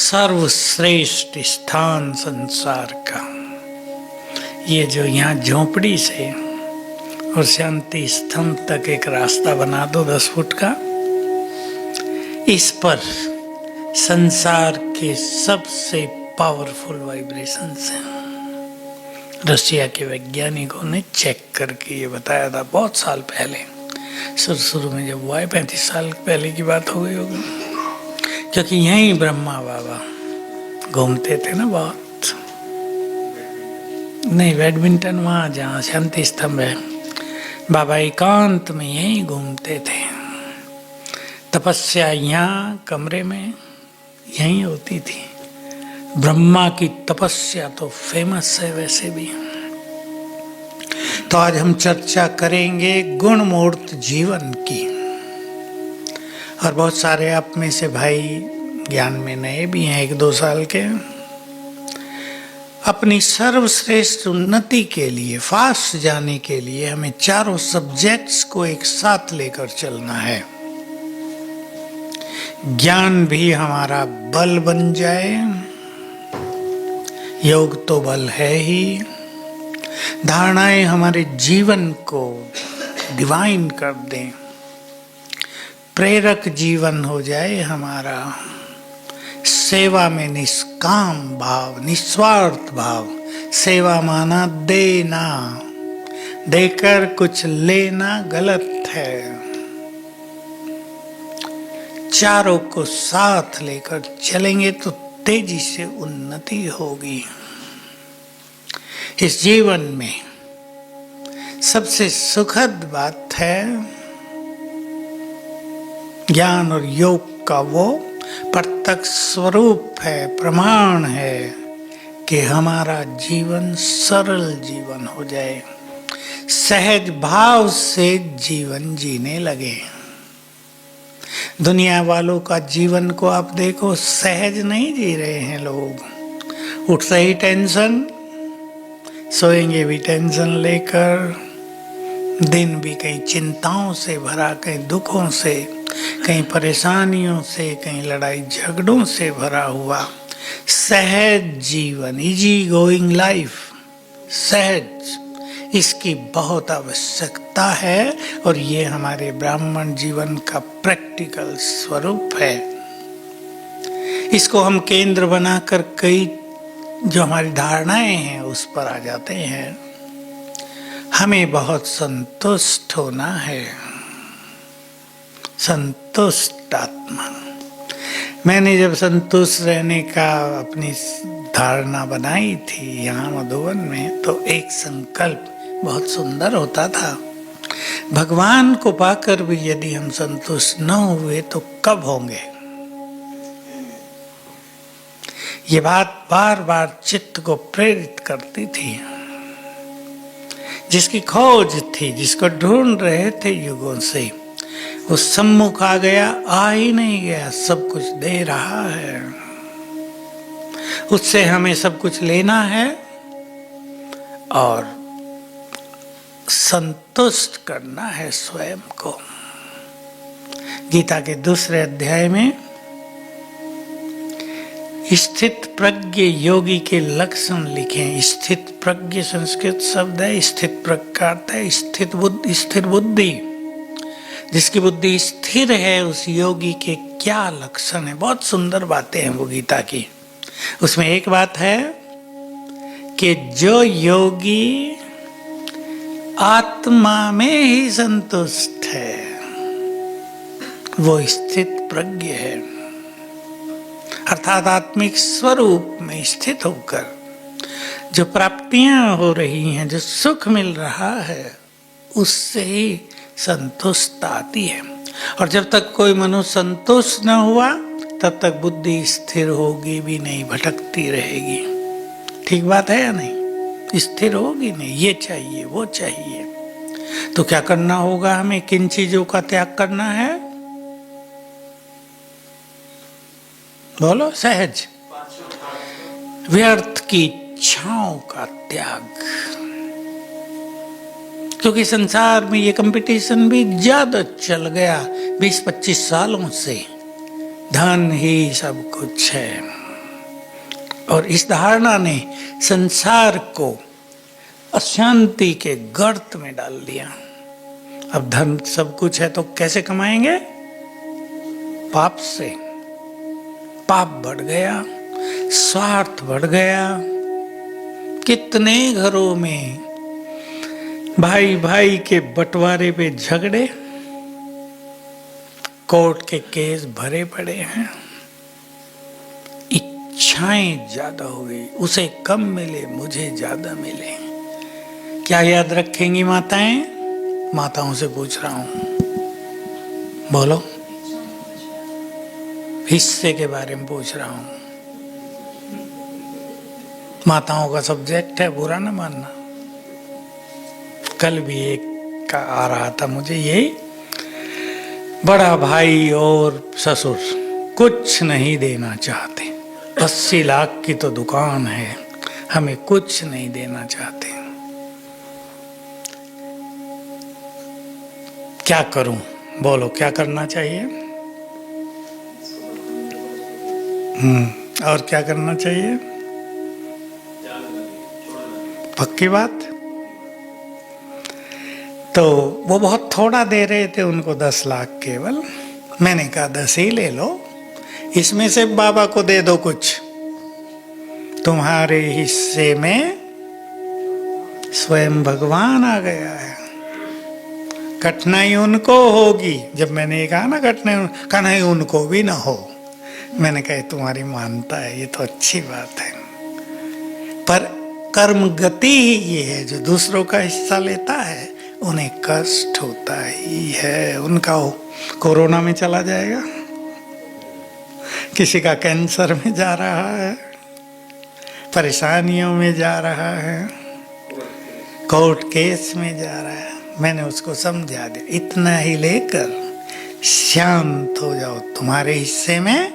सर्वश्रेष्ठ स्थान संसार का, ये जो यहाँ झोपड़ी से और शांति स्तंभ तक एक रास्ता बना दो 10 फुट का, इस पर संसार के सबसे पावरफुल वाइब्रेशंस हैं। रशिया के वैज्ञानिकों ने चेक करके ये बताया था बहुत साल पहले, शुरू में जब हुआ है, 35 साल पहले की बात हो गई होगी, क्योंकि यहीं ब्रह्मा बाबा घूमते थे ना बहुत। नहीं, बैडमिंटन वहाँ जहाँ शांति स्तंभ है, बाबा एकांत में यहीं घूमते थे। तपस्या यहाँ कमरे में यहीं होती थी। ब्रह्मा की तपस्या तो फेमस है वैसे भी। तो आज हम चर्चा करेंगे गुणमूर्त जीवन की। और बहुत सारे आप में से भाई ज्ञान में नए भी हैं, 1-2 साल के। अपनी सर्वश्रेष्ठ उन्नति के लिए, फास्ट जाने के लिए हमें चारों सब्जेक्ट्स को एक साथ लेकर चलना है। ज्ञान भी हमारा बल बन जाए, योग तो बल है ही, धारणाएं हमारे जीवन को डिवाइन कर दें, प्रेरक जीवन हो जाए हमारा, सेवा में निष्काम भाव, निस्वार्थ भाव। सेवा माना देना, देकर कुछ लेना गलत है। चारों को साथ लेकर चलेंगे तो तेजी से उन्नति होगी। इस जीवन में सबसे सुखद बात है ज्ञान और योग का वो प्रत्यक्ष स्वरूप है, प्रमाण है कि हमारा जीवन सरल जीवन हो जाए, सहज भाव से जीवन जीने लगे। दुनिया वालों का जीवन को आप देखो, सहज नहीं जी रहे हैं लोग। उठते ही टेंशन, सोएंगे भी टेंशन लेकर, दिन भी कहीं चिंताओं से भरा, कहीं दुखों से, कहीं परेशानियों से, कहीं लड़ाई झगड़ों से भरा हुआ। सहज जीवन, इजी गोइंग लाइफ, सहज, इसकी बहुत आवश्यकता है। और ये हमारे ब्राह्मण जीवन का प्रैक्टिकल स्वरूप है। इसको हम केंद्र बनाकर कई जो हमारी धारणाएं हैं उस पर आ जाते हैं। हमें बहुत संतुष्ट होना है, संतुष्ट आत्मा। मैंने जब संतुष्ट रहने का अपनी धारणा बनाई थी यहाँ मधुबन में, तो एक संकल्प बहुत सुंदर होता था। भगवान को पाकर भी यदि हम संतुष्ट न हुए तो कब होंगे? ये बात बार बार चित्त को प्रेरित करती थी। जिसकी खोज थी, जिसको ढूंढ रहे थे युगों से, वो सम्मुख आ गया, आ ही नहीं गया, सब कुछ दे रहा है। उससे हमें सब कुछ लेना है और संतुष्ट करना है स्वयं को। गीता के 2 अध्याय में स्थित प्रज्ञ योगी के लक्षण लिखे। स्थित प्रज्ञ संस्कृत शब्द है, स्थित प्रज्ञ का अर्थ है स्थित बुद्धि, स्थिर बुद्धि। जिसकी बुद्धि स्थिर है उस योगी के क्या लक्षण है। बहुत सुंदर बातें हैं वो गीता की। उसमें एक बात है कि जो योगी आत्मा में ही संतुष्ट है वो स्थित प्रज्ञ है, अर्थात आत्मिक स्वरूप में स्थित होकर जो प्राप्तियां हो रही हैं, जो सुख मिल रहा है, उससे ही संतुष्ट आती है। और जब तक कोई मनुष्य संतुष्ट न हुआ तब तक बुद्धि स्थिर होगी भी नहीं, भटकती रहेगी। ठीक बात है या नहीं? स्थिर होगी नहीं, ये चाहिए वो चाहिए। तो क्या करना होगा हमें? किन चीजों का त्याग करना है? बोलो। सहज, व्यर्थ की इच्छाओं का त्याग। क्योंकि संसार में ये कंपटीशन भी ज्यादा चल गया 20-25 सालों से। धन ही सब कुछ है। और इस धारणा ने संसार को अशांति के गर्त में डाल दिया। अब धन सब कुछ है तो कैसे कमाएंगे? पाप से। पाप बढ़ गया, स्वार्थ बढ़ गया। कितने घरों में भाई भाई के बंटवारे पे झगड़े, कोर्ट के केस भरे पड़े हैं। इच्छाएं ज्यादा हो गई, उसे कम मिले मुझे ज्यादा मिले। क्या याद रखेंगी माताएं? माताओं से पूछ रहा हूं, बोलो। हिस्से के बारे में पूछ रहा हूं। माताओं का सब्जेक्ट है, बुरा ना मानना। कल भी एक का आ रहा था मुझे, यही बड़ा भाई और ससुर कुछ नहीं देना चाहते। 80 लाख की तो दुकान है, हमें कुछ नहीं देना चाहते। क्या करूं? बोलो, क्या करना चाहिए? और क्या करना चाहिए? पक्की बात। तो वो बहुत थोड़ा दे रहे थे उनको, 10 लाख केवल। मैंने कहा 10 ही ले लो, इसमें से बाबा को दे दो कुछ। तुम्हारे हिस्से में स्वयं भगवान आ गया है। कठिनाई उनको होगी। जब मैंने ये कहा ना कठिनाई उनको भी ना हो, मैंने कहा तुम्हारी मानता है, ये तो अच्छी बात है। पर कर्म गति ही ये है, जो दूसरों का हिस्सा लेता है उन्हें कष्ट होता ही है। उनका कोरोना में चला जाएगा, किसी का कैंसर में जा रहा है, परेशानियों में जा रहा है, कोर्ट केस में जा रहा है। मैंने उसको समझा दिया, इतना ही लेकर शांत हो जाओ, तुम्हारे हिस्से में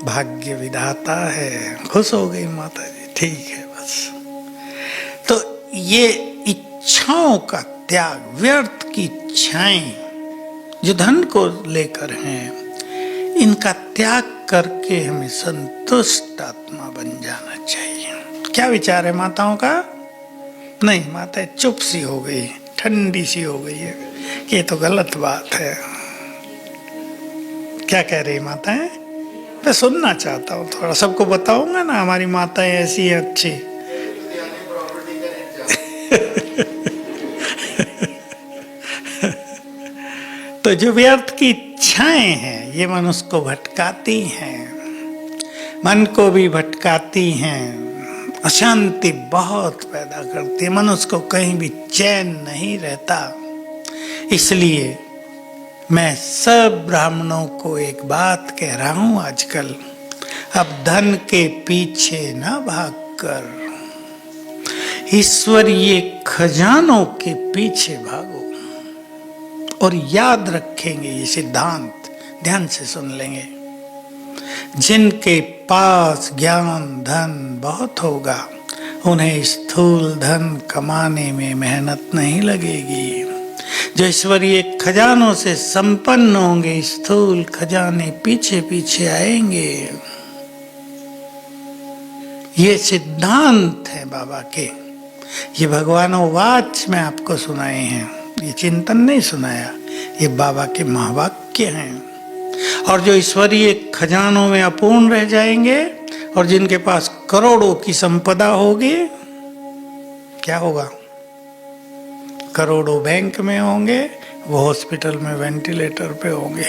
भाग्य विधाता है। खुश हो गई माता जी, ठीक है बस। तो ये इच्छाओं का त्याग, व्यर्थ की इच्छाएं जो धन को लेकर हैं, इनका त्याग करके हमें संतुष्ट आत्मा बन जाना चाहिए। क्या विचार है माताओं का? नहीं, माता चुप सी हो गई, ठंडी सी हो गई है कि ये तो गलत बात है। क्या कह रही माताएं? मैं सुनना चाहता हूँ, थोड़ा सबको बताऊंगा ना हमारी माताएं ऐसी है अच्छी। तो जो व्यर्थ की इच्छाएं हैं, ये मनुष्य को भटकाती हैं, मन को भी भटकाती हैं, अशांति बहुत पैदा करती है, मनुष्य को कहीं भी चैन नहीं रहता। इसलिए मैं सब ब्राह्मणों को एक बात कह रहा हूं आजकल, अब धन के पीछे न भागकर ईश्वरीय खजानों के पीछे भागो। और याद रखेंगे ये सिद्धांत, ध्यान से सुन लेंगे। जिनके पास ज्ञान धन बहुत होगा, उन्हें स्थूल धन कमाने में मेहनत नहीं लगेगी। जो ईश्वरीय खजानों से संपन्न होंगे, स्थूल खजाने पीछे पीछे आएंगे। ये सिद्धांत है बाबा के, ये भगवानों वाच में आपको सुनाए हैं, ये चिंतन नहीं सुनाया, ये बाबा के महावाक्य हैं। और जो ईश्वरीय खजानों में अपूर्ण रह जाएंगे और जिनके पास करोड़ों की संपदा होगी, क्या होगा? करोड़ों बैंक में होंगे, वो हॉस्पिटल में वेंटिलेटर पे होंगे।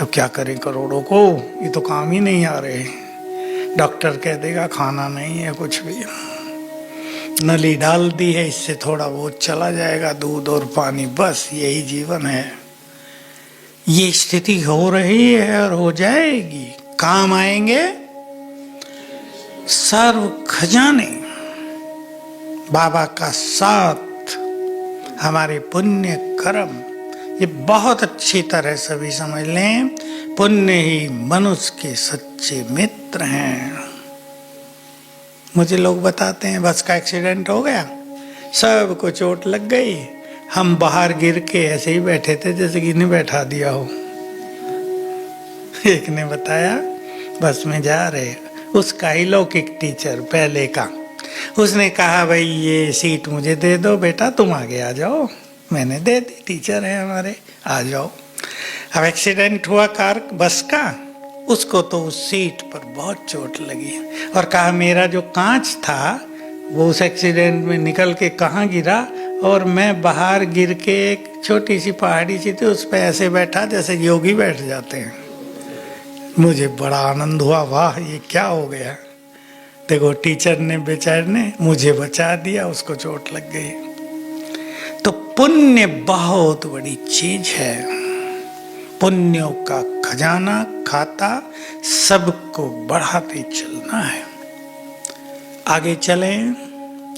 अब क्या करें करोड़ों को, ये तो काम ही नहीं आ रहे। डॉक्टर कह देगा खाना नहीं है कुछ भी, नली डाल दी है, इससे थोड़ा बहुत चला जाएगा, दूध और पानी, बस यही जीवन है। ये स्थिति हो रही है और हो जाएगी। काम आएंगे सर्व खजाने, बाबा का साथ, हमारे पुण्य कर्म। ये बहुत अच्छी तरह सभी समझ लें, पुण्य ही मनुष्य के सच्चे मित्र हैं। मुझे लोग बताते हैं बस का एक्सीडेंट हो गया, सबको चोट लग गई, हम बाहर गिर के ऐसे ही बैठे थे जैसे कि इन्हें बैठा दिया हो। एक ने बताया बस में जा रहे, उसका ही लौकिक टीचर पहले का, उसने कहा भाई ये सीट मुझे दे दो बेटा, तुम आगे आ जाओ। मैंने दे दी, टीचर है हमारे, आ जाओ। अब एक्सीडेंट हुआ कार बस का, उसको तो उस सीट पर बहुत चोट लगी और कहा मेरा जो कांच था वो उस एक्सीडेंट में निकल के कहाँ गिरा और मैं बाहर गिर के एक छोटी सी पहाड़ी सी थी उस पर ऐसे बैठा जैसे योगी बैठ जाते हैं। मुझे बड़ा आनंद हुआ, वाह ये क्या हो गया। देखो टीचर ने बेचारे ने मुझे बचा दिया, उसको चोट लग गई। तो पुण्य बहुत बड़ी चीज है, पुण्यों का खजाना खाता सबको बढ़ाते चलना है। आगे चलें,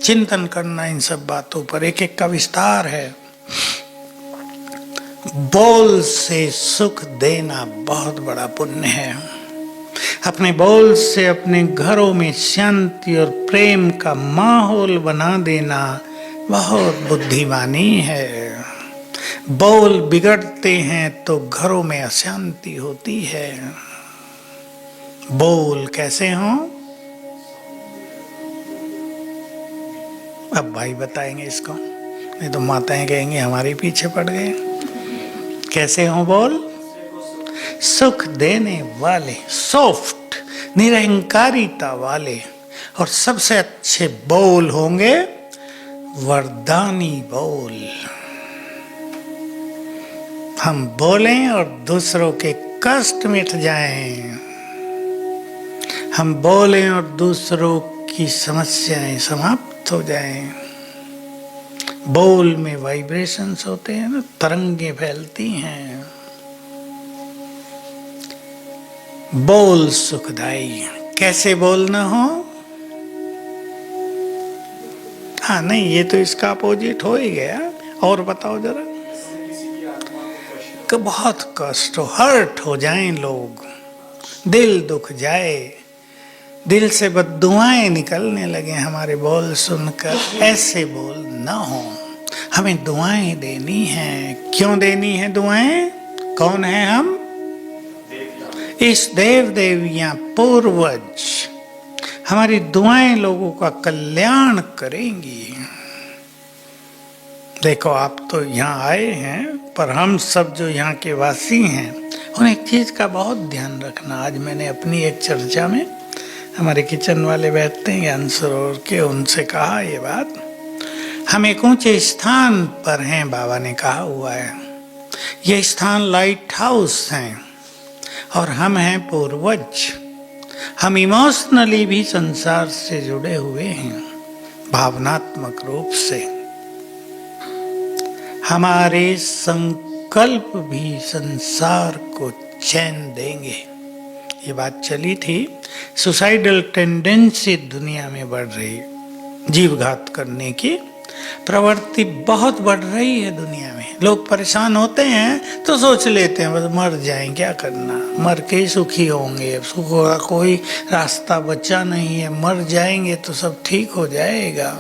चिंतन करना इन सब बातों पर, एक एक का विस्तार है। बोल से सुख देना बहुत बड़ा पुण्य है। अपने बोल से अपने घरों में शांति और प्रेम का माहौल बना देना बहुत बुद्धिमानी है। बोल बिगड़ते हैं तो घरों में अशांति होती है। बोल कैसे हों? अब भाई बताएंगे इसको, नहीं तो माताएं कहेंगे हमारे पीछे पड़ गए। कैसे हों बोल? सुख देने वाले, सॉफ्ट, निरहंकारिता वाले। और सबसे अच्छे बोल होंगे वरदानी बोल। हम बोलें और दूसरों के कष्ट मिट जाएं। हम बोलें और दूसरों की समस्याएं समाप्त हो जाएं। बोल में वाइब्रेशंस होते हैं ना, तरंगे फैलती हैं। बोल सुखदाई। कैसे बोलना हो? हाँ नहीं, ये तो इसका अपोजिट हो ही गया। और बताओ जरा। कि बहुत कष्ट हो, हर्ट हो जाएं लोग, दिल दुख जाए, दिल से बद्दुआएं निकलने लगे हमारे बोल सुनकर, ऐसे बोल ना हो। हमें दुआएं देनी हैं। क्यों देनी है दुआएं? कौन है हम? इस देव देवियां, पूर्वज। हमारी दुआएं लोगों का कल्याण करेंगी। देखो आप तो यहाँ आए हैं, पर हम सब जो यहाँ के वासी हैं उन्हें एक चीज का बहुत ध्यान रखना। आज मैंने अपनी एक चर्चा में, हमारे किचन वाले बैठते हैं ज्ञान सरोवर के, उनसे कहा ये बात। हम एक ऊंचे स्थान पर हैं, बाबा ने कहा हुआ है। ये स्थान लाइट हाउस हैं और हम हैं पूर्वज। हम इमोशनली भी संसार से जुड़े हुए हैं, भावनात्मक रूप से। हमारे संकल्प भी संसार को चैन देंगे। ये बात चली थी, सुसाइडल टेंडेंसी दुनिया में बढ़ रही, जीवघात करने की प्रवृत्ति बहुत बढ़ रही है दुनिया में। लोग परेशान होते हैं तो सोच लेते हैं बस मर जाएं, क्या करना, मर के ही सुखी होंगे, सुख का कोई रास्ता बचा नहीं है, मर जाएंगे तो सब ठीक हो जाएगा।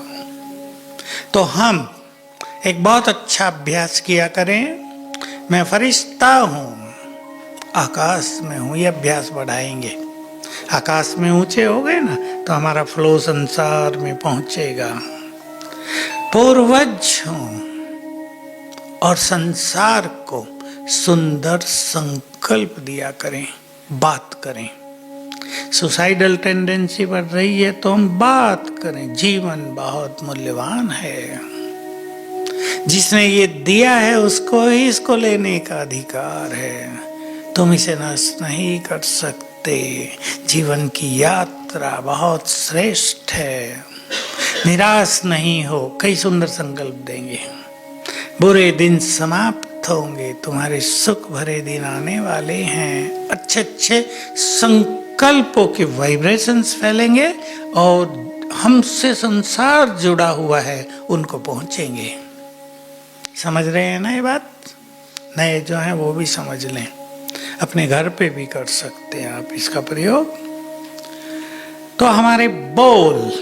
तो हम एक बहुत अच्छा अभ्यास किया करें। मैं फरिश्ता हूँ, आकाश में हूँ, ये अभ्यास बढ़ाएंगे। आकाश में ऊंचे हो गए ना तो हमारा फ्लो संसार में पहुंचेगा। पूर्वज हूँ और संसार को सुंदर संकल्प दिया करें, बात करें। सुसाइडल टेंडेंसी बढ़ रही है तो हम बात करें। जीवन बहुत मूल्यवान है, जिसने ये दिया है उसको ही इसको लेने का अधिकार है। तुम इसे नष्ट नहीं कर सकते। जीवन की यात्रा बहुत श्रेष्ठ है। निराश नहीं हो, कई सुंदर संकल्प देंगे। बुरे दिन समाप्त होंगे, तुम्हारे सुख भरे दिन आने वाले हैं। अच्छे अच्छे संकल्पों के वाइब्रेशंस फैलेंगे और हमसे संसार जुड़ा हुआ है उनको पहुंचेंगे। समझ रहे हैं ना ये बात? नए जो हैं वो भी समझ लें, अपने घर पे भी कर सकते हैं आप इसका प्रयोग। तो हमारे बोल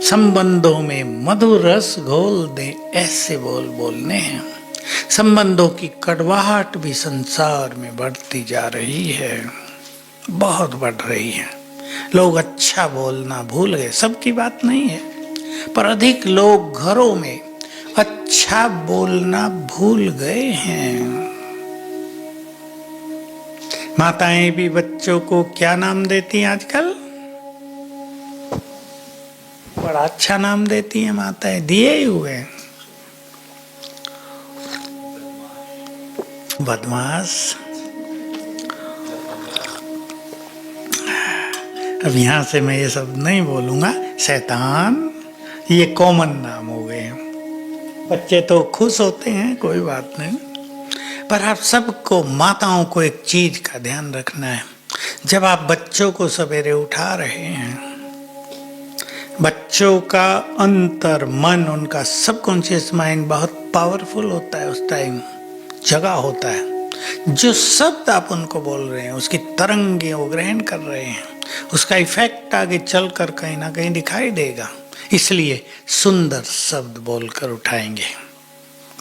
संबंधों में मधुर रस घोल दे, ऐसे बोल बोलने हैं। संबंधों की कड़वाहट भी संसार में बढ़ती जा रही है। बहुत बढ़ रही है। लोग अच्छा बोलना भूल गए, सबकी बात नहीं है, पर अधिक लोग घरों में अच्छा बोलना भूल गए हैं। माताएं भी बच्चों को क्या नाम देती हैं आजकल? बड़ा अच्छा नाम देती हैं माताएं, दिए ही हुए, बदमाश। अब यहां से मैं ये सब नहीं बोलूंगा, शैतान, ये कॉमन नाम हो गए हैं। बच्चे तो खुश होते हैं, कोई बात नहीं, पर आप सबको, माताओं को एक चीज का ध्यान रखना है। जब आप बच्चों को सवेरे उठा रहे हैं, बच्चों का अंतर मन, उनका सबकॉन्शियस माइंड बहुत पावरफुल होता है, उस टाइम जगा होता है। जो शब्द आप उनको बोल रहे हैं, उसकी तरंगे वो ग्रहण कर रहे हैं, उसका इफेक्ट आगे चलकर कहीं ना कहीं दिखाई देगा। इसलिए सुंदर शब्द बोलकर उठाएंगे।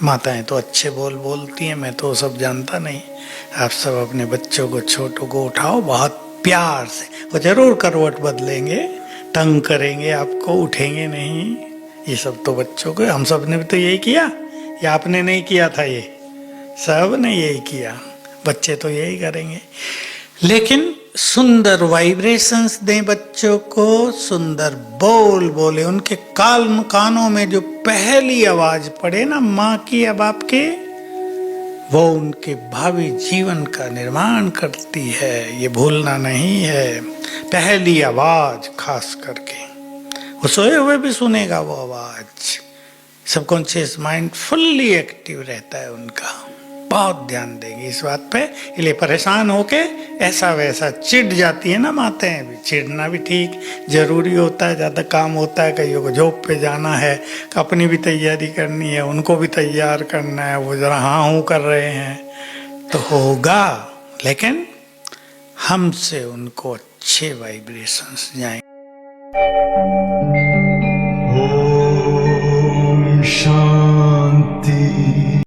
माताएं तो अच्छे बोलती हैं, मैं तो सब जानता नहीं। आप सब अपने बच्चों को, छोटों को उठाओ बहुत प्यार से, वो जरूर करवट बदलेंगे, तंग करेंगे आपको, उठेंगे नहीं। ये सब तो बच्चों को, हम सब ने भी तो यही किया, या आपने नहीं किया था? ये सब ने यही किया, बच्चे तो यही करेंगे। लेकिन सुंदर वाइब्रेशंस दें बच्चों को, सुंदर बोल बोले, उनके कानों में जो पहली आवाज पड़े ना माँ की या बाप के, वो उनके भावी जीवन का निर्माण करती है, ये भूलना नहीं है। पहली आवाज खास करके, वो सोए हुए भी सुनेगा वो आवाज। सबकॉन्शियस माइंड फुल्ली एक्टिव रहता है उनका, बहुत ध्यान देंगे इस बात पे। इसलिए परेशान होके ऐसा वैसा चिढ़ जाती है ना माताएं भी, चिढ़ना भी ठीक जरूरी होता है, ज़्यादा काम होता है, कईयों को जॉब पे जाना है, अपनी भी तैयारी करनी है, उनको भी तैयार करना है, वो जरा हाँ हूँ कर रहे हैं, तो होगा। लेकिन हमसे उनको अच्छे वाइब्रेशंस जाएंगे।